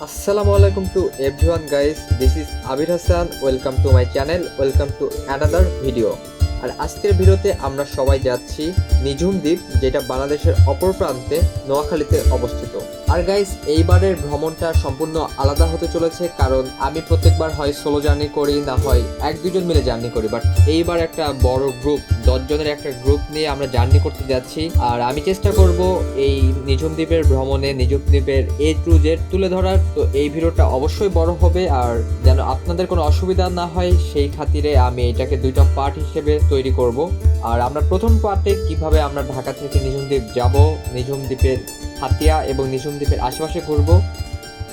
Assalamu alaikum to everyone guys, this is Abir Hassan, welcome to my channel, welcome to another video. আর আজকের ভিডিওতে আমরা সবাই যাচ্ছি নিঝুম দ্বীপ, যেটা বাংলাদেশের অপর প্রান্তে নোয়াখালীতে অবস্থিত। আর গাইস, এইবারের ভ্রমণটা সম্পূর্ণ আলাদা হতে চলেছে, কারণ আমি প্রত্যেকবার হয় সোলো জার্নি করি, না হয় এক দুজন মিলে জার্নি করি, বাট এইবার একটা বড় গ্রুপ, 10 জনের একটা গ্রুপ নিয়ে আমরা জার্নি করতে যাচ্ছি। আর আমি চেষ্টা করব এই নিঝুম দ্বীপের ভ্রমণে নিঝুম দ্বীপের A to Z তুলে ধরার। তো এই ভিডিওটা অবশ্যই বড় হবে, আর যেন আপনাদের কোনো অসুবিধা না হয় সেই খাতিরে আমি এটাকে দুইটা পার্ট হিসেবে তৈরি করব। আর আমরা প্রথম পার্টে কিভাবে আমরা ঢাকা থেকে নিঝুম দ্বীপ যাব, নিঝুম দ্বীপের হাতিয়া এবং নিঝুম দ্বীপের আশেপাশে ঘুরবো।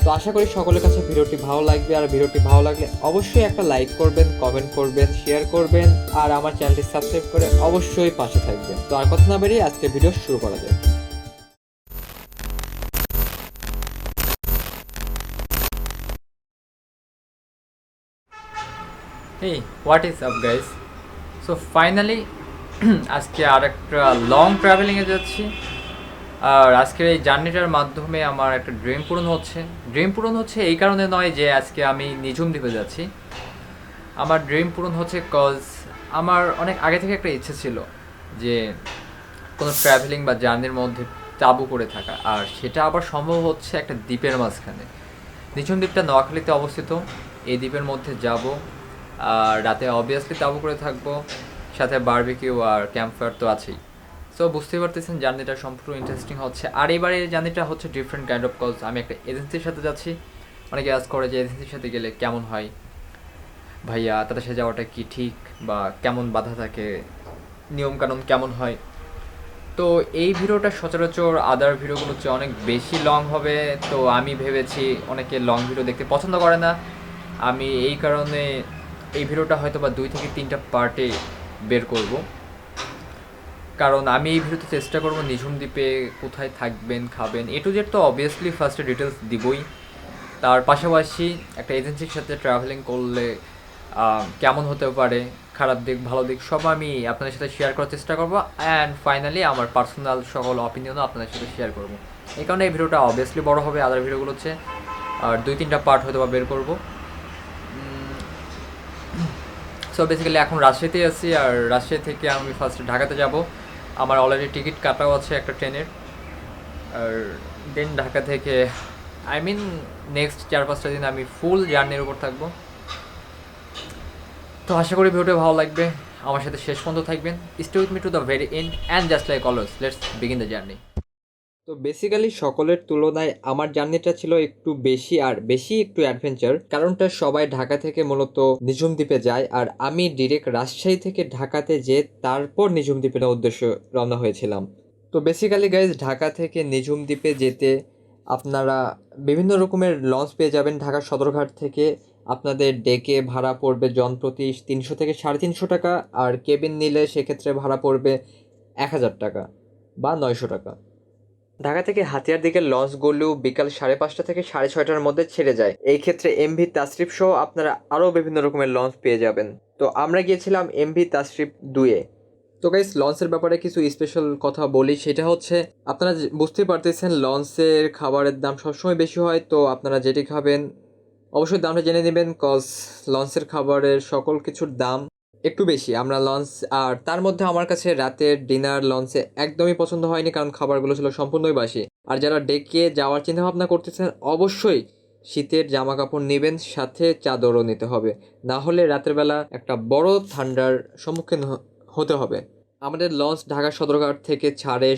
তো আশা করি সকলের কাছে ভিডিওটি ভালো লাগবে, আর ভিডিওটি ভালো লাগলে অবশ্যই একটা লাইক করবেন, কমেন্ট করবেন, শেয়ার করবেন, আর আমার চ্যানেলটি সাবস্ক্রাইব করে অবশ্যই পাশে থাকবেন। তো আর কথা না বেরিয়ে আজকে ভিডিও শুরু করা যায়। Hey, what is up guys? So finally আজকে আর একটা লং ট্রাভেলিংয়ে যাচ্ছি। আর আজকের এই জার্নিটার মাধ্যমে আমার একটা ড্রিম পূরণ হচ্ছে এই কারণে নয় যে আজকে আমি নিঝুম দ্বীপে যাচ্ছি। আমার ড্রিম পূরণ হচ্ছে কজ আমার অনেক আগে থেকে একটা ইচ্ছে ছিল যে কোনো ট্রাভেলিং বা জার্নির মধ্যে তাঁবু করে থাকা, আর সেটা আবার সম্ভব হচ্ছে একটা দ্বীপের মাঝখানে। নিঝুম দ্বীপটা নোয়াখালীতে অবস্থিত। এই দ্বীপের মধ্যে যাব, আর রাতে অবভিয়াসলি তাঁবু করে থাকবো, সাথে বারবিকিউ আর ক্যাম্পফায়ার তো আছেই। সো বুঝতেই পারতেছেন জার্নিটা সম্পূর্ণ ইন্টারেস্টিং হচ্ছে। আর এবারে জার্নিটা হচ্ছে ডিফারেন্ট কাইন্ড অফ, কজ আমি একটা এজেন্সির সাথে যাচ্ছি। অনেকে আজ করে যে এজেন্সির সাথে গেলে কেমন হয় ভাইয়া, তাদের সাথে যাওয়াটা কি ঠিক, বা কেমন বাধা থাকে, নিয়মকানুন কেমন হয়। তো এই ভিডিওটা সচরাচর আদার ভিডিওগুলোর চেয়ে অনেক বেশি লং হবে। তো আমি ভেবেছি অনেকে লং ভিডিও দেখতে পছন্দ করে না, আমি এই কারণে এই ভিডিওটা হয়তো বা 2 থেকে 3টা পার্টে বের করব। কারণ আমি এই ভিডিওতে চেষ্টা করব নিঝুম দ্বীপে কোথায় থাকবেন, খাবেন, A to Z তো অবভিয়াসলি ফার্স্টে ডিটেলস দিবই। তার পাশাপাশি একটা এজেন্সির সাথে ট্রাভেলিং করলে কেমন হতে পারে, খারাপ দিক ভালো দিক সব আমি আপনাদের সাথে শেয়ার করার চেষ্টা করব। অ্যান্ড ফাইনালি আমার পার্সোনাল সকল অপিনিয়নও আপনাদের সাথে শেয়ার করব। এই কারণে এই ভিডিওটা অবভিয়াসলি বড় হবে আদার ভিডিওগুলো হচ্ছে, আর 2-3টা পার্ট হয়তো বা বের করবো। সো বেসিক্যালি এখন রাজশাহীতে আছি, আর রাজশাহী থেকে আমি ফার্স্টে ঢাকাতে যাব। আমার অলরেডি টিকিট কাটাও আছে একটা ট্রেনের। আর দেন ঢাকা থেকে নেক্সট 4-5টা দিন আমি ফুল জার্নির উপর থাকবো। তো আশা করি ভিডিওটা ভালো লাগবে, আমার সাথে শেষ পর্যন্ত থাকবেন। Stay with me to the very end, and just like always let's begin the journey. তো বেসিক্যালি সকলের তুলনায় আমার জার্নিটা ছিল একটু বেশি, আর বেশি একটু অ্যাডভেঞ্চার। কারণটা সবাই ঢাকা থেকে মূলত নিঝুম দ্বীপে যায়, আর আমি ডিরেক্ট রাজশাহী থেকে ঢাকাতে যেয়ে তারপর নিঝুম দ্বীপের উদ্দেশ্যে রওনা হয়েছিলাম। তো বেসিক্যালি গাইজ, ঢাকা থেকে নিঝুম দ্বীপে যেতে আপনারা বিভিন্ন রকমের লঞ্চ পেয়ে যাবেন। ঢাকা সদরঘাট থেকে আপনাদের ডেকে ভাড়া পড়বে জনপ্রতি 300 থেকে 350 টাকা, আর কেবিন নিলে সেক্ষেত্রে ভাড়া পড়বে 1000 টাকা বা 900 টাকা। ঢাকা থেকে হাতিয়ার দিকে লঞ্চগুলো বিকাল 5:30 থেকে 6:30টার মধ্যে ছেড়ে যায়। এই ক্ষেত্রে এমভি তাসরিফ সহ আপনারা আরও বিভিন্ন রকমের লঞ্চ পেয়ে যাবেন। তো আমরা গিয়েছিলাম এমভি তাসরিফ 2-এ। তো গাইস, লঞ্চের ব্যাপারে কিছু স্পেশাল কথা বলি, সেটা হচ্ছে আপনারা বুঝতেই পারতেছেন লঞ্চের খাবারের দাম সবসময় বেশি হয়। তো আপনারা যেটি খাবেন অবশ্যই দামটা জেনে নেবেন, কজ লঞ্চের খাবারের সকল কিছুর দাম একটু বেশি। আমরা লঞ্চ, আর তার মধ্যে আমার কাছে রাতের ডিনার লঞ্চে একদমই পছন্দ হয়নি, কারণ খাবারগুলো ছিল সম্পূর্ণই বাসি। আর যারা ডেকে যাওয়ার চিন্তা ভাবনা করতেছেন অবশ্যই শীতের জামা কাপড় নেবেন, সাথে চাদরও নিতে হবে, না হলে রাতের বেলা একটা বড় ঠান্ডার সম্মুখীন হতে হবে। আমাদের লঞ্চ ঢাকা সদরঘাট থেকে ছাড়ে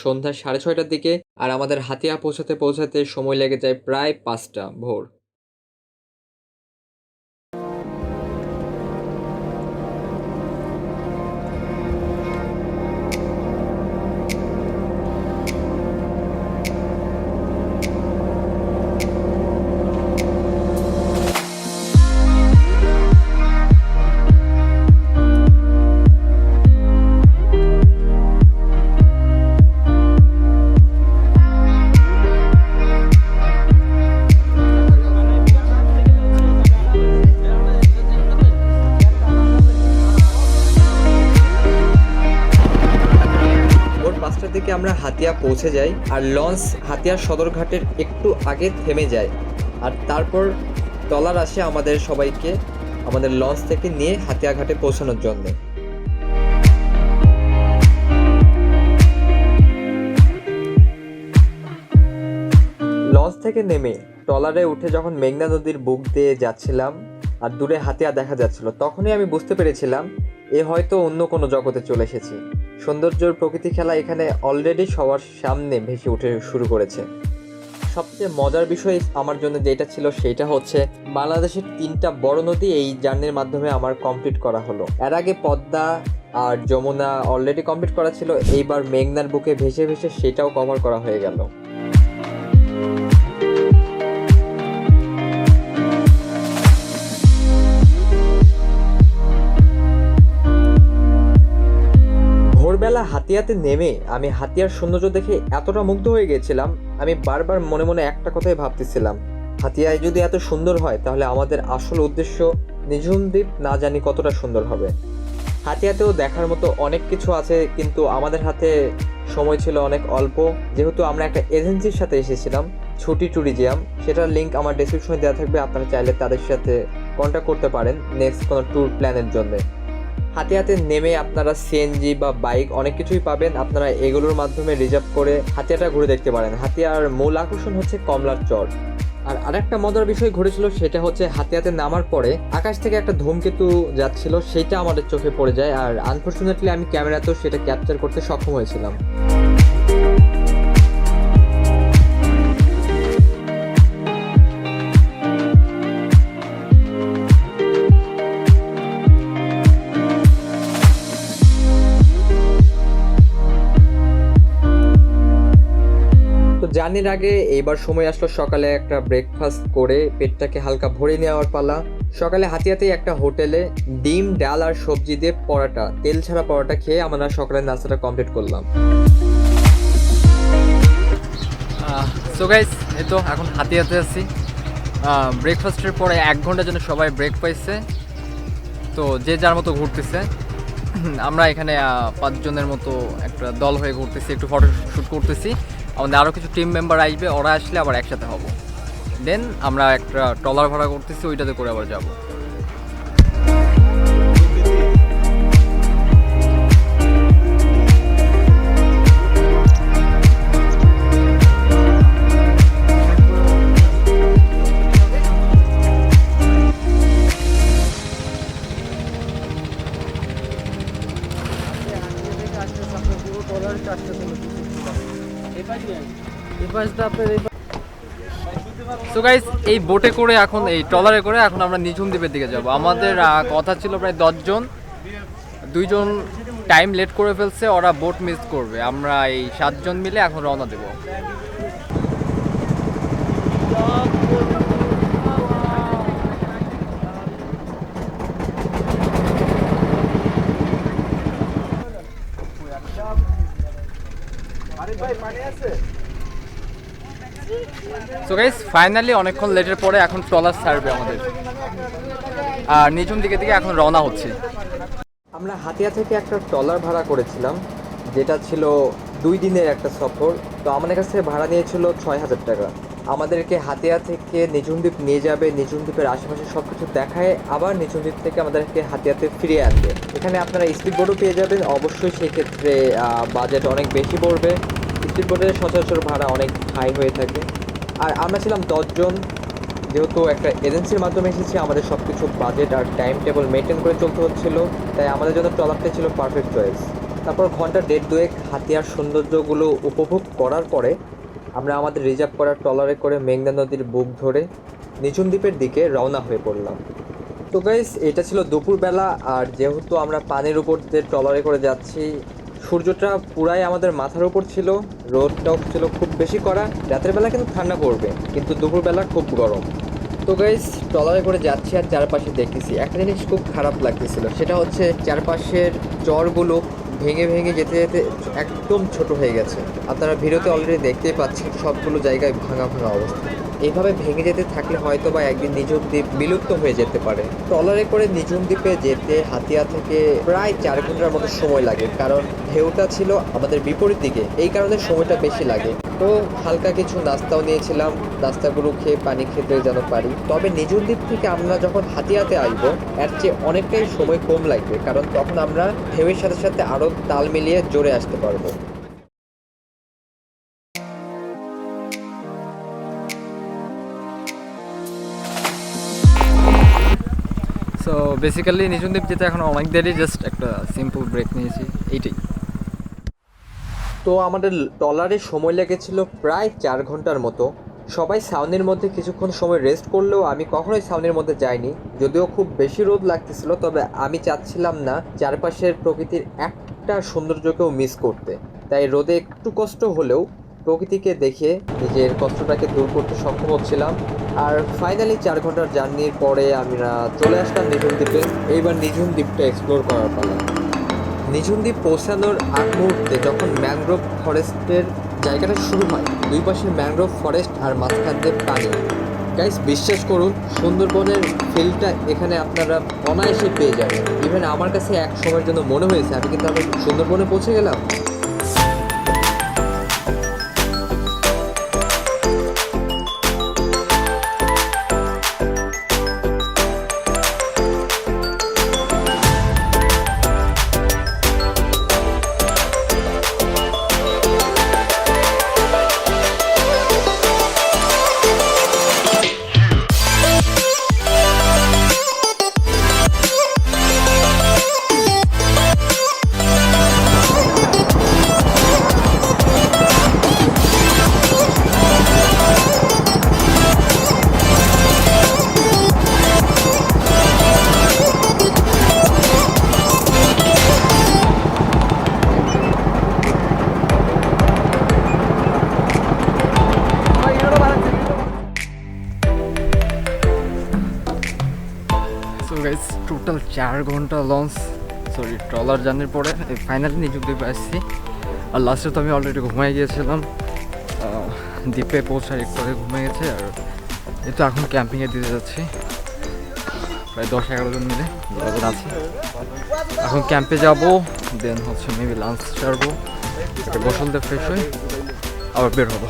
সন্ধ্যা 6:30টার দিকে, আর আমাদের হাতিয়া পৌঁছাতে সময় লেগে যায় প্রায় 5টা ভোর। থেকে আমরা হাতিয়া পৌঁছে যাই, আর লঞ্চ হাতিয়ার সদরঘাটের একটু আগে থেমে যায়। আর তারপর ট্রলার আসে আমাদের সবাইকে আমাদের লঞ্চ থেকে নিয়ে হাতিয়া ঘাটে পৌঁছানোর জন্য। লঞ্চ থেকে নেমে ট্রলারে উঠে যখন মেঘনা নদীর বুক দিয়ে যাচ্ছিলাম আর দূরে হাতিয়া দেখা যাচ্ছিল, তখনই আমি বুঝতে পেরেছিলাম এ হয়তো অন্য কোনো জগতে চলে এসেছি। সৌন্দর্যর প্রকৃতি খেলা এখানে অলরেডি সবার সামনে ভেসে উঠে শুরু করেছে। সবচেয়ে মজার বিষয় আমার জন্য যেটা ছিল সেটা হচ্ছে বাংলাদেশের 3টা বড় নদী এই জার্নির মাধ্যমে আমার কমপ্লিট করা হলো। এর আগে পদ্মা আর যমুনা অলরেডি কমপ্লিট করা ছিল, এইবার মেঘনার বুকে ভেসে ভেসে সেটাও কভার করা হয়ে গেল। ভোরবেলা হাতিয়াতে নেমে আমি হাতিয়ার সৌন্দর্য দেখে এতটা মুগ্ধ হয়ে গেছিলাম, আমি বারবার মনে মনে একটা কথাই ভাবতেছিলাম, হাতিয়ায় যদি এত সুন্দর হয় তাহলে আমাদের আসল উদ্দেশ্য নিঝুম দ্বীপ না জানি কতটা সুন্দর হবে। হাতিয়াতেও দেখার মতো অনেক কিছু আছে, কিন্তু আমাদের হাতে সময় ছিল অনেক অল্প। যেহেতু আমরা একটা এজেন্সির সাথে এসেছিলাম, ছুটি ট্যুরিজম, সেটার লিঙ্ক আমার ডেসক্রিপশনে দেওয়া থাকবে, আপনারা চাইলে তাদের সাথে কন্ট্যাক্ট করতে পারেন নেক্সট কোনো ট্যুর প্ল্যানের জন্য। হাতিয়াতে নেমে আপনারা সিএনজি বা বাইক অনেক কিছুই পাবেন, আপনারা এগুলোর মাধ্যমে রিজার্ভ করে হাতিয়াটা ঘুরে দেখতে পারেন। হাতিয়ার মূল আকর্ষণ হচ্ছে কমলার চর। আর আরেকটা মজার বিষয় ঘটেছিল, সেটা হচ্ছে হাতিয়াতে নামার পরে আকাশ থেকে একটা ধূমকেতু যাচ্ছিল, সেটা আমাদের চোখে পড়ে যায়। আর আনফর্চুনেটলি আমি ক্যামেরাতেও সেটা ক্যাপচার করতে সক্ষম হয়েছিলাম। জার্নির আগে এইবার সময় আসলো সকালে একটা ব্রেকফাস্ট করে পেটটাকে হালকা ভরে নেওয়ার পালা। সকালে হাতিয়াতেই একটা হোটেলে ডিম, ডাল আর সবজি দিয়ে পরোটা, তেল ছাড়া পরোটা খেয়ে আমরা সকালের নাস্তাটা কমপ্লিট করলাম। সো গাইস, এই তো এখন হাতিয়াতে আছি। ব্রেকফাস্টের পরে 1 ঘন্টার জন্য সবাই ব্রেক পাইছে, তো যে যার মতো ঘুরতেছে। আমরা এখানে 5 জনের মতো একটা দল হয়ে ঘুরতেছি, একটু ফটোশ্যুট করতেছি। আমাদের আরও কিছু টিম মেম্বার আসবে, ওরা আসলে আবার একসাথে হব। দেন আমরা একটা ট্রলার ভাড়া করতেছি, ওইটাতে করে আবার যাব। সো গাইস, এই বোটে করে এখন, এই ট্রলারে করে এখন আমরা নিঝুম দ্বীপের দিকে যাব। আমাদের কথা ছিল প্রায় 10 জন, 2 জন টাইম লেট করে ফেলছে, ওরা বোট মিস করবে। আমরা এই 7 জন মিলে এখন রওনা দেব। সো গাইস, ফাইনালি অনেকক্ষণ লেটের পরে এখন ট্রলার ছাড়বে আমাদের, আর নিঝুম দিকে দিকে এখন রওনা হচ্ছে। আমরা হাতিয়া থেকে একটা ট্রলার ভাড়া করেছিলাম, যেটা ছিল 2 দিনের একটা সফর। তো আমাদের কাছে ভাড়া নিয়েছিল 6000 টাকা। আমাদেরকে হাতিয়া থেকে নিঝুম দ্বীপ নিয়ে যাবে, নিঝুম দ্বীপের আশেপাশে সব কিছু দেখায়, আবার নিঝুম দ্বীপ থেকে আমাদেরকে হাতিয়াতে ফিরিয়ে আনবে। এখানে আপনারা স্পিড বোটও পেয়ে যাবেন, অবশ্যই সেই ক্ষেত্রে বাজেট অনেক বেশি পড়বে। স্পিড বোটের সচরাচর ভাড়া অনেক হাই হয়ে থাকে। আর আমরা ছিলাম 10 জন, যেহেতু একটা এজেন্সির মাধ্যমে এসেছি, আমাদের সব কিছু বাজেট আর টাইম টেবল মেনটেন করে চলতে হচ্ছিল, তাই আমাদের জন্য ট্রলারটা ছিল পারফেক্ট চয়েস। তারপর ঘন্টা 1.5 হাতিয়ার সৌন্দর্যগুলো উপভোগ করার পরে আমরা আমাদের রিজার্ভ করা ট্রলারে করে মেঘনা নদীর বুক ধরে নিঝুম দ্বীপের দিকে রওনা হয়ে পড়লাম। তো গাইস, এটা ছিল দুপুরবেলা, আর যেহেতু আমরা পানির উপর দিয়ে ট্রলারে করে যাচ্ছি, সূর্যটা পুরাই আমাদের মাথার উপর ছিল, রোদটাও ছিল খুব বেশি করা। রাতের বেলা কিন্তু ঠান্ডা পড়বে, কিন্তু দুপুরবেলা খুব গরম। তো গাইস, ট্রলারে করে যাচ্ছি আর চারপাশে দেখতেছি, একটা জিনিস খুব খারাপ লাগতেছিল, সেটা হচ্ছে চারপাশের চরগুলো ভেঙে ভেঙে যেতে যেতে একদম ছোট হয়ে গেছে। আপনারা ভিডিওতে অলরেডি দেখতেই পাচ্ছেন সবগুলো জায়গায় ভাঙা ভাঙা অবস্থা। এভাবে ভেঙে যেতে থাকলে হয়তো বা একদিন নিঝুম দ্বীপ বিলুপ্ত হয়ে যেতে পারে। ট্রলারে করে নিঝুম দ্বীপে যেতে হাতিয়া থেকে প্রায় 4 ঘন্টার মতো সময় লাগে, কারণ ঢেউটা ছিল আমাদের বিপরীত দিকে, এই কারণে সময়টা বেশি লাগে। তো হালকা কিছু নাস্তাও নিয়েছিলাম, নাস্তাগুলো খেয়ে পানি খেতে যেন পারি। তবে নিঝুম দ্বীপ থেকে আমরা যখন হাতিয়াতে আসবো এর চেয়ে অনেকটাই সময় কম লাগবে, কারণ তখন আমরা ঢেউয়ের সাথে সাথে আরো তাল মিলিয়ে জোরে আসতে পারবো। সো বেসিক্যালি নিঝুম দ্বীপ যেতে এখন অনেক দেরি, জাস্ট একটা সিম্পল ব্রেক নিয়েছি, এইটাই। তো আমাদের ট্রলারে সময় লেগেছিল প্রায় 4 ঘন্টার মতো। সবাই ছাউনির মধ্যে কিছুক্ষণ সময় রেস্ট করলেও আমি কখনোই ছাউনির মধ্যে যাইনি, যদিও খুব বেশি রোদ লাগতেছিল। তবে আমি চাচ্ছিলাম না চারপাশের প্রকৃতির একটা সৌন্দর্যকেও মিস করতে, তাই রোদে একটু কষ্ট হলেও প্রকৃতিকে দেখে নিজের কষ্টটাকে দূর করতে সক্ষম হচ্ছিলাম। আর ফাইনালি 4 ঘন্টার জার্নির পরে আমরা চলে আসলাম নিঝুম দ্বীপে। এইবার নিঝুম দ্বীপটা এক্সপ্লোর করার পালা। নিঝুম দ্বীপ পৌঁছানোর আগ মুহূর্তে যখন ম্যানগ্রোভ ফরেস্টের জায়গাটা শুরু হয়, দুই পাশে ম্যানগ্রোভ ফরেস্ট আর মাঝখান দিয়ে পানি। গাইস, বিশ্বাস করুন, সুন্দরবনের ফিলটা এখানে আপনারা অনায়াসে পেয়ে যাবেন। ইভেন আমার কাছে এক সময়ের জন্য মনে হয়েছে আমি কিন্তু আমি সুন্দরবনে পৌঁছে গেলাম। সো গাইস, টোটাল 4 ঘন্টা ট্রলার জার্নির পরে ফাইনালি নিঝুম দ্বীপে আসছি। আর লাস্টে তো আমি অলরেডি ঘুমাই গিয়েছিলাম, দ্বীপে পৌঁছার একটু আগে ঘুমিয়ে গেছে। আর এই তো এখন ক্যাম্পিংয়ে দিতে যাচ্ছি, প্রায় 10-11 জন মিলে আছি। এখন ক্যাম্পে যাব, দেন হচ্ছে মেবি লাঞ্চ ছাড়বো, একটা গোসল দিয়ে ফ্রেশ হয়ে আবার বের হবো।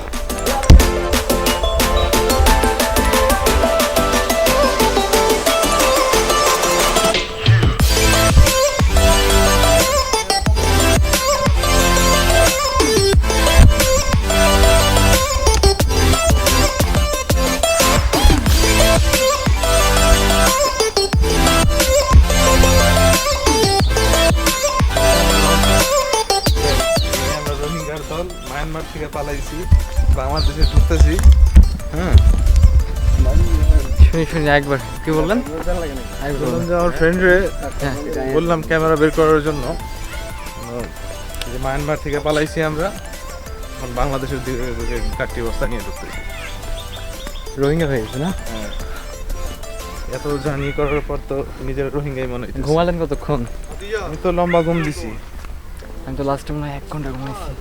মায়ানমার থেকে পালাইছি, বাংলাদেশে ঢুকতেছি। হ্যাঁ, শুনি একবার কি বললেন? বললাম যে আমার ফ্রেন্ডরে বললাম ক্যামেরা বের করার জন্য যে মায়ানমার থেকে পালাইছি আমরা, এখন বাংলাদেশের দিকে ঘাটতি অবস্থা নিয়ে ঢুকতেছি। রোহিঙ্গা হয়ে গেছে না? হ্যাঁ, এত জার্নি করার পর তো নিজের রোহিঙ্গাই মনে হইতেছে। ঘুমালেন কতক্ষণ? আমি তো লম্বা ঘুম দিছি। আমি তো লাস্টে মনে হয় 1 ঘন্টা ঘুমাইছি।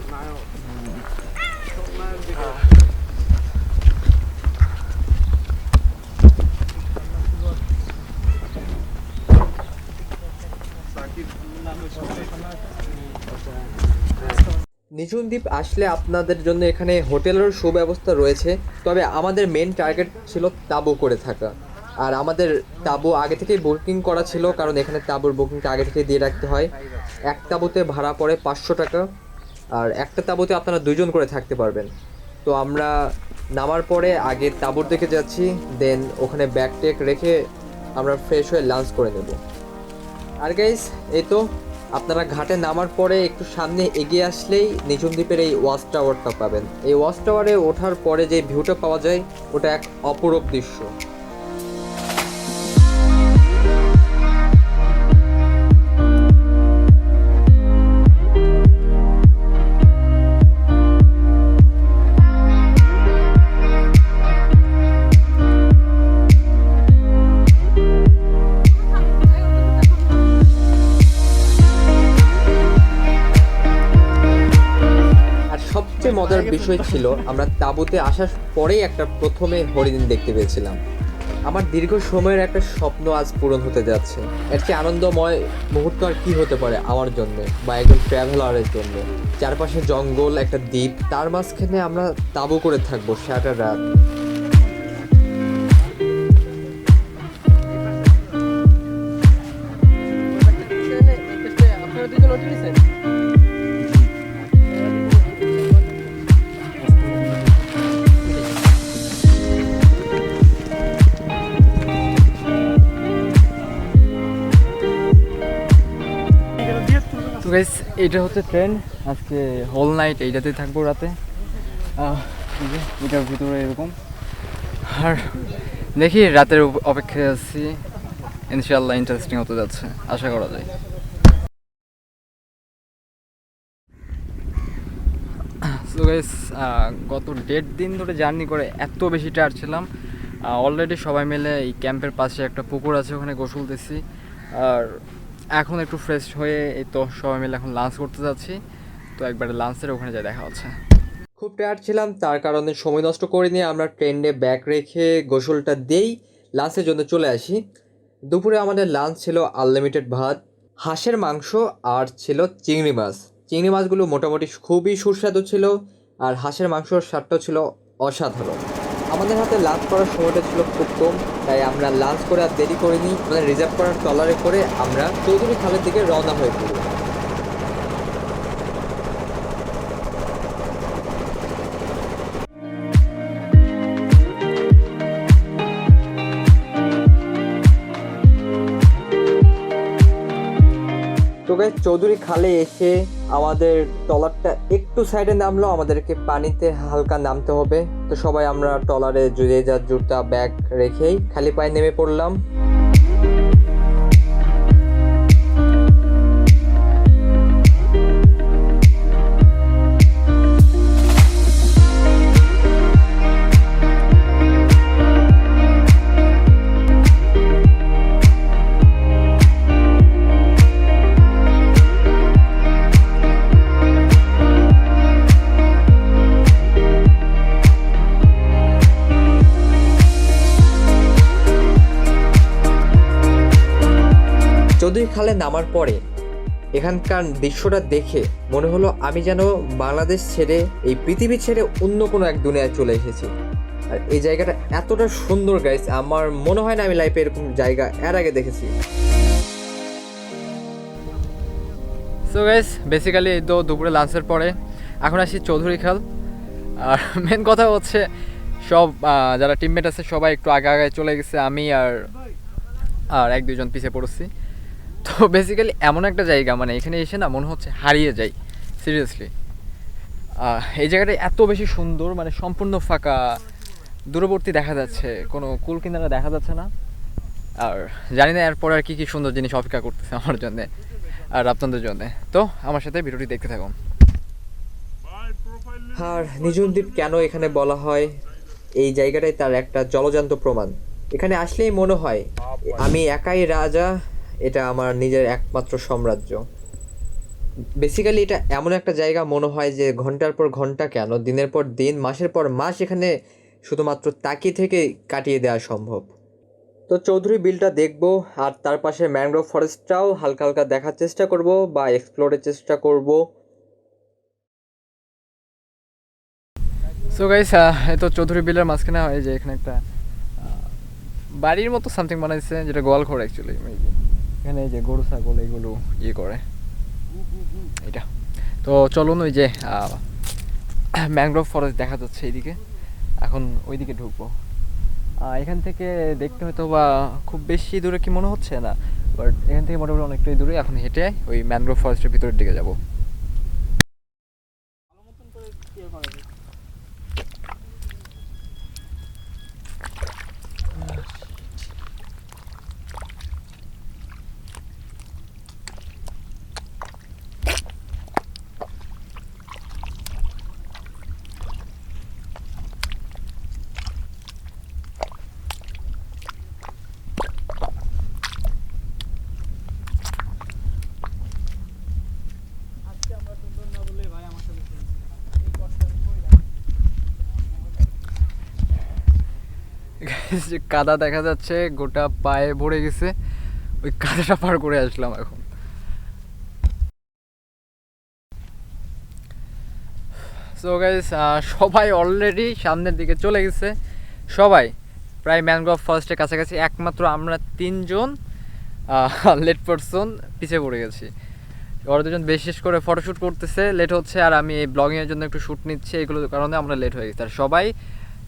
নিঝুম দ্বীপ আসলে আপনাদের জন্য এখানে হোটেলেরও সুব্যবস্থা রয়েছে, তবে আমাদের মেন টার্গেট ছিল তাঁবু করে থাকা। আর আমাদের তাঁবু আগে থেকেই বুকিং করা ছিল, কারণ এখানে তাঁবুর বুকিংটা আগে থেকে দিয়ে রাখতে হয়। এক তাঁবুতে ভাড়া পড়ে 500 টাকা, আর একটা তাঁবুতে আপনারা 2 জন করে থাকতে পারবেন। তো আমরা নামার পরে আগে তাঁবুর দিকে যাচ্ছি, দেন ওখানে ব্যাগ টেক রেখে আমরা ফ্রেশ হয়ে লাঞ্চ করে নেব। আর গাইস, এই তো আপনারা ঘাটে নামার পরে একটু সামনে এগিয়ে আসলেই নিঝুম দ্বীপের এই ওয়াচ টাওয়ারটা পাবেন। এই ওয়াচ টাওয়ারে ওঠার পরে যে ভিউটা পাওয়া যায় ওটা এক অপরূপ দৃশ্য। মজার বিষয় ছিল আমরা তাঁবুতে আসার পরেই একটা প্রথমে হরিণ দেখতে পেয়েছিলাম। আমার দীর্ঘ সময়ের একটা স্বপ্ন আজ পূরণ হতে যাচ্ছে। এর চেয়ে আনন্দময় মুহূর্ত আর কি হতে পারে আমার জন্য বা একজন ট্রাভেলারের জন্য। চারপাশে জঙ্গল, একটা দ্বীপ, তার মাঝখানে আমরা তাঁবু করে থাকবো সারাটা রাত। তো গাইস এটা হচ্ছে ট্রেন, আজকে হোল নাইট এইটাতেই থাকবো রাতে। এই যে এটার ভিতরে এরকম, আর দেখি রাতের অপেক্ষায় আছি। ইনশাআল্লাহ ইন্টারেস্টিং হতে যাচ্ছে, আশা করা যায়। সো গাইস গত 1.5 দিন ধরে জার্নি করে এত বেশি টায়ার্ড ছিলাম। অলরেডি সবাই মিলে এই ক্যাম্পের পাশে একটা পুকুর আছে, ওখানে গোসল দিচ্ছি। আর এখন একটু ফ্রেশ হয়ে এই তো সবাই মিলে এখন লাঞ্চ করতে যাচ্ছি। তো একবারে লাঞ্চের ওখানে যাই দেখা হচ্ছে। খুব টায়ার্ড ছিলাম, তার কারণে সময় নষ্ট করিনি। আমরা ট্রেনে ব্যাগ রেখে গোসলটা দিয়েই লাঞ্চের জন্য চলে আসি। দুপুরে আমাদের লাঞ্চ ছিল আনলিমিটেড ভাত, হাঁসের মাংস আর ছিল চিংড়ি মাছ। চিংড়ি মাছগুলো মোটামুটি খুবই সুস্বাদু ছিল, আর হাঁসের মাংসর স্বাদটাও ছিল অসাধারণ। আমাদের হাতে লাঞ্চ করার সময়টা ছিল খুব কম, তাই আমরা লাঞ্চ করে আর দেরি করিনি। আমাদের রিজার্ভ করার ট্রলারে করে আমরা চৌধুরী খালের দিকে রওনা হয়ে পড়ি। তো গাইস চৌধুরী খালে এসে আমাদের ট্রলারটা একটু সাইডে নামলো, আমাদেরকে পানিতে হালকা নামতে হবে। তো সবাই আমরা ট্রলারে যে যার জুতা ব্যাগ রেখেই খালি পায়ে নেমে পড়লাম। চৌধুরী খালে নামার পরে এখানকার দৃশ্যটা দেখে মনে হলো আমি যেন বাংলাদেশ ছেড়ে, এই পৃথিবী ছেড়ে অন্য কোনো এক দুনিয়ায় চলে এসেছি। আর এই জায়গাটা এতটা সুন্দর গাইস, আমার মনে হয় না আমি লাইফে এরকম জায়গা এর আগে দেখেছি। সো গাইস বেসিক্যালি এই তো দুপুরে লাঞ্চের পরে এখন আসি চৌধুরী খাল। আর মেন কথা হচ্ছে সব যারা টিমমেট আছে সবাই একটু আগে আগে চলে গেছে, আমি আর 1-2 জন পিছিয়ে পড়ছি। তো বেসিক্যালি এমন একটা জায়গা, মানে এখানে এসে না মনে হচ্ছে হারিয়ে যাই সিরিয়াসলি। এই জায়গাটা এত বেশি সুন্দর, মানে সম্পূর্ণ ফাঁকা, দূরবর্তী দেখা যাচ্ছে, কোনো কুল কিনারা দেখা যাচ্ছে না। আর জানি না এরপর আর কি সুন্দর জিনিস অপেক্ষা করতেছে আমার জন্যে আর আপনাদের জন্যে। তো আমার সাথে ভিডিওটি দেখতে থাকুন। আর নিঝুম দ্বীপ কেন এখানে বলা হয়, এই জায়গাটাই তার একটা জলজান্ত প্রমাণ। এখানে আসলেই মনে হয় আমি একাই রাজা, এটা আমার নিজের একমাত্র সাম্রাজ্য। বেসিক্যালি এটা এমন একটা জায়গা মনে হয় যে ঘন্টার পর ঘন্টা কেন, দিনের পর দিন, মাসের পর মাস এখানে শুধুমাত্র তাকিয়ে থেকে কাটিয়ে দেওয়া সম্ভব। তো চৌধুরী বিলটা দেখবো, আর তার পাশে ম্যানগ্রোভ ফরেস্টটাও হালকা হালকা দেখার চেষ্টা করব বা এক্সপ্লোরের চেষ্টা করব। সো গাইস এই তো চৌধুরী বিলের মাঝখানে হয় যে এখানে একটা বাড়ির মতো সামথিং বানাইছে, যেটা গোয়াল ঘর অ্যাকচুয়ালি। এখানে এই যে গরু ছাগল এগুলো করে এটা। তো চলুন ওই যে ম্যানগ্রোভ ফরেস্ট দেখা যাচ্ছে এইদিকে, এখন ওইদিকে ঢুকবো। এখান থেকে দেখতে হয়তো বা খুব বেশি দূরে কি মনে হচ্ছে না, বাট এখান থেকে মোটামুটি অনেকটাই দূরে। এখন হেঁটে ওই ম্যানগ্রোভ ফরেস্টের ভিতরের দিকে যাবো। যে কাদা দেখা যাচ্ছে, গোটা পায়ে ভরে গেছে, ওই কাদাটা পার করে আসলাম এখন। সো গাইস, সবাই অলরেডি সামনের দিকে চলে গেছে, সবাই প্রায় ম্যানগ্রোভ ফরেস্টের কাছাকাছি, একমাত্র আমরা 3 জন লেট পারসন পিছিয়ে পড়ে গেছি। ওরা দুজন বিশেষ করে ফটোশ্যুট করতেছে, লেট হচ্ছে, আর আমি এই ব্লগিংয়ের জন্য একটু শ্যুট নিচ্ছি, এগুলোর কারণে আমরা লেট হয়ে গেছি। আর সবাই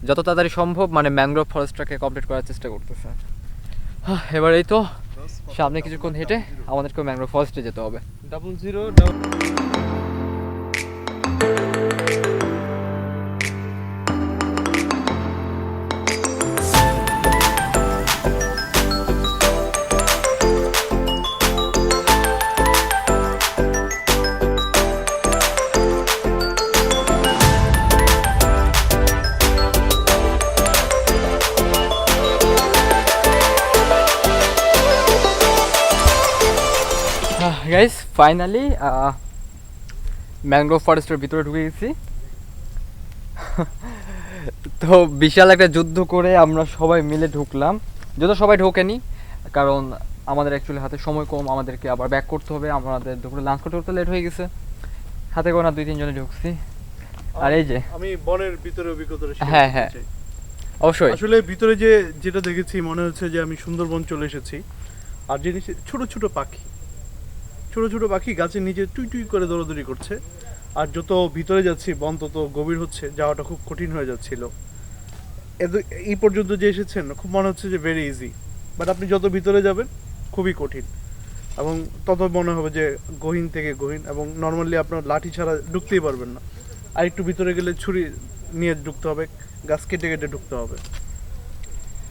যত তাড়াতাড়ি সম্ভব মানে ম্যানগ্রোভ ফরেস্টটাকে কমপ্লিট করার চেষ্টা করতেছে। এবার এই তো সামনে কিছুক্ষণ হেঁটে আমাদেরকে ম্যানগ্রোভ ফরেস্টে যেতে হবে। 00 গাইস ফাইনালি ম্যানগ্রোভ ফরেস্টের ভিতরে ঢুকে গেছি। তো বিশাল একটা যুদ্ধ করে আমরা সবাই মিলে ঢুকলাম, যত সবাই ঢোকেনি, কারণ আমাদের অ্যাকচুয়ালি হাতে সময় কম, আমাদেরকে আবার ব্যাক করতে হবে, আমাদের দুপুরে লাঞ্চ করতে করতে লেট হয়ে গেছে, হাতে গোনা 2-3 জনে ঢুকছি। আর এই যে আমি বনের ভিতরে অভিজ্ঞতাটা হ্যাঁ হ্যাঁ অবশ্যই, আসলে ভিতরে যেটা দেখেছি মনে হচ্ছে যে আমি সুন্দরবন চলে এসেছি। আর জিনিস ছোট ছোট পাখি গাছের নিচে টুই টুই করে দৌড়াদৌড়ি করছে। আর যত ভিতরে যাচ্ছি বন তত গভীর হচ্ছে, যাওয়াটা খুব কঠিন হয়ে যাচ্ছিল। এই পর্যন্ত যে এসেছেন খুব মনে হচ্ছে যে ভেরি ইজি, বাট আপনি যত ভিতরে যাবেন খুবই কঠিন, এবং তত মনে হবে যে গহীন থেকে গহীন, এবং নর্মালি আপনার লাঠি ছাড়া ঢুকতেই পারবেন না। আর একটু ভিতরে গেলে ছুরি নিয়ে ঢুকতে হবে, গাছ কেটে কেটে ঢুকতে হবে।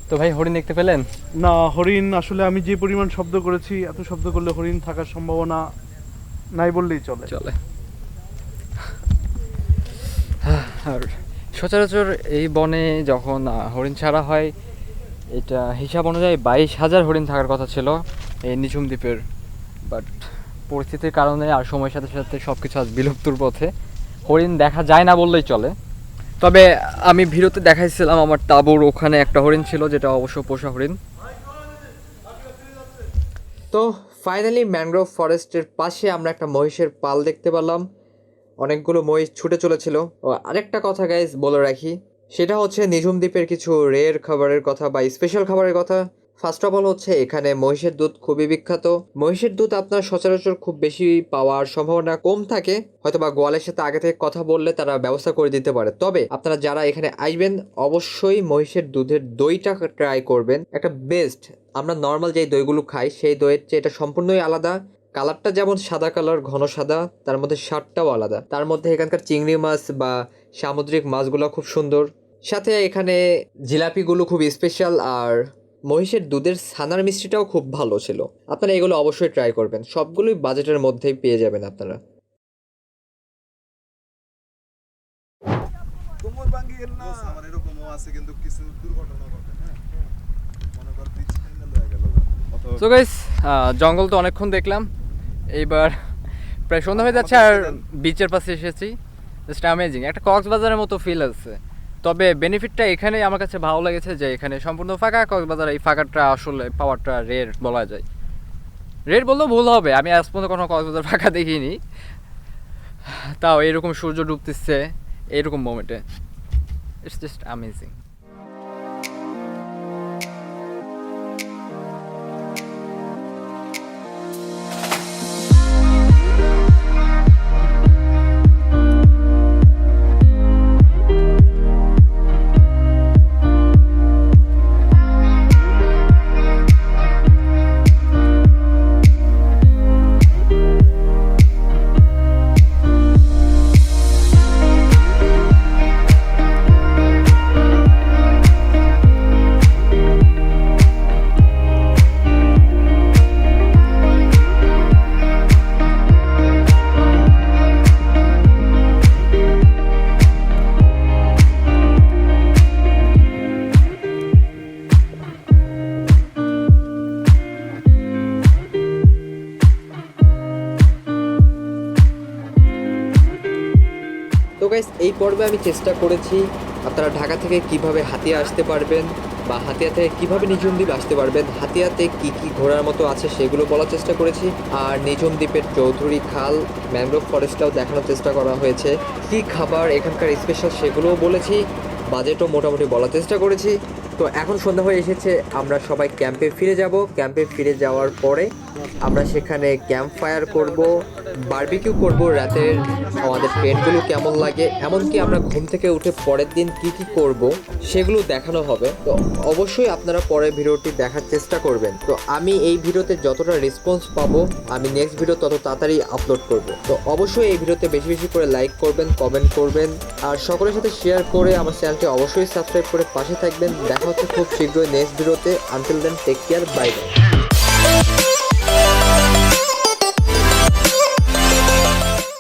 তো ভাই হরিণ দেখতে পেলেন? না, হরিণ আসলে আমি যে পরিমাণ শব্দ করেছি, এত শব্দ করলে হরিণ থাকার সম্ভাবনা নাই বললেই চলে। আর সচরাচর এই বনে যখন হরিণ ছাড়া হয়, এটা হিসাব অনুযায়ী 22,000 হরিণ থাকার কথা ছিল এই নিঝুম দ্বীপের, বাট পরিস্থিতির কারণে আর সময়ের সাথে সাথে সব কিছু আজ বিলুপ্তর পথে, হরিণ দেখা যায় না বললেই চলে। তবে আমি ভিডিওতে দেখাইছিলাম আমার তাঁবুর ওখানে একটা হরিণ ছিল, যেটা অবশ্য পোষা হরিণ। তো ফাইনালি ম্যানগ্রোভ ফরেস্টের পাশে আমরা একটা মহিষের পাল দেখতে পেলাম, অনেকগুলো মহিষ ছুটে চলেছিল। ও আরেকটা কথা গাইজ বলে রাখি, সেটা হচ্ছে নিঝুম দ্বীপের কিছু রেয়ার খাবারের কথা বা স্পেশাল খাবারের কথা। ফার্স্ট অফ অল হচ্ছে এখানে মহিষের দুধ খুবই বিখ্যাত। মহিষের দুধ আপনার সচরাচর খুব বেশি পাওয়ার সম্ভাবনা কম থাকে, হয়তো বা গোয়ালের সাথে আগে থেকে কথা বললে তারা ব্যবস্থা করে দিতে পারে। তবে আপনারা যারা এখানে আসবেন অবশ্যই মহিষের দুধের দইটা ট্রাই করবেন, একটা বেস্ট। আমরা নর্মাল যেই দইগুলো খাই সেই দইয়ের চেয়ে এটা সম্পূর্ণই আলাদা। কালারটা যেমন সাদা কালার, ঘন সাদা, তার মধ্যে স্বাদটাও আলাদা। তার মধ্যে এখানকার চিংড়ি মাছ বা সামুদ্রিক মাছগুলো খুব সুন্দর, সাথে এখানে জিলাপিগুলো খুব স্পেশাল, আর মহিষের দুধের ছানার মিষ্টিটাও খুব ভালো ছিল। আপনারা এগুলো অবশ্যই ট্রাই করবেন, সবগুলোই বাজেটের মধ্যেই পেয়ে যাবেন আপনারা। কোমর ভাঙিয়ে না আমার এরকমও আছে, কিন্তু কিছু দুর্ঘটনা ঘটে। হ্যাঁ, মনে কর পিচ ফাইনাল হয়ে গেল। সো গাইস, জঙ্গল তো অনেকক্ষণ দেখলাম, এইবার প্রায় সন্ধ্যা হয়ে যাচ্ছে আর বিচের পাশে এসেছি। জাস্ট অ্যামেজিং, একটা কক্সবাজারের মতো ফিল আছে। তবে বেনিফিটটা এখানেই আমার কাছে ভালো লেগেছে যে এখানে সম্পূর্ণ ফাঁকা। কক্সবাজার এই ফাঁকাটা আসলে পাওয়ারটা রেয়ার বলা যায়, রেয়ার বললেও ভুল হবে, আমি আজ পর্যন্ত কোনো কক্সবাজার ফাঁকা দেখিনি, তাও এরকম সূর্য ডুবতেছে এরকম মোমেন্টে, ইটস জাস্ট অ্যামেজিং। তো গাইস, এই পর্বে আমি চেষ্টা করেছি আপনারা ঢাকা থেকে কিভাবে হাতিয়ে আসতে পারবেন বা হাতিয়াতে কিভাবে নিঝুম দ্বীপ আসতে পারবেন, হাতিয়াতে কি কি ঘোরার মতো আছে সেগুলো বলার চেষ্টা করেছি। আর নিঝুম দ্বীপের চৌধুরী খাল, ম্যানগ্রোভ ফরেস্টটাও দেখানোর চেষ্টা করা হয়েছে। কি খাবার এখানকার স্পেশাল সেগুলোও বলেছি, বাজেটও মোটামুটি বলার চেষ্টা করেছি। তো এখন সন্ধ্যা হয়ে এসেছে, আমরা সবাই ক্যাম্পে ফিরে যাব। ক্যাম্পে ফিরে যাওয়ার পরে আমরা সেখানে ক্যাম্প ফায়ার করব, বারবিকিউ করব, রাতের আমাদের ট্রেনগুলো কেমন লাগে, এমনকি আমরা ঘুম থেকে উঠে পরের দিন কি কি করব সেগুলো দেখানো হবে। তো অবশ্যই আপনারা পরের ভিডিওটি দেখার চেষ্টা করবেন। তো আমি এই ভিডিওতে যতটা রেসপন্স পাবো আমি নেক্সট ভিডিও তত তাড়াতাড়ি আপলোড করব। তো অবশ্যই এই ভিডিওতে বেশি বেশি করে লাইক করবেন, কমেন্ট করবেন, আর সকলের সাথে শেয়ার করে আমার চ্যানেলটি অবশ্যই সাবস্ক্রাইব করে পাশে থাকবেন। দেখা হচ্ছে খুব শীঘ্রই নেক্সট ভিডিওতে। Until then take care, bye by.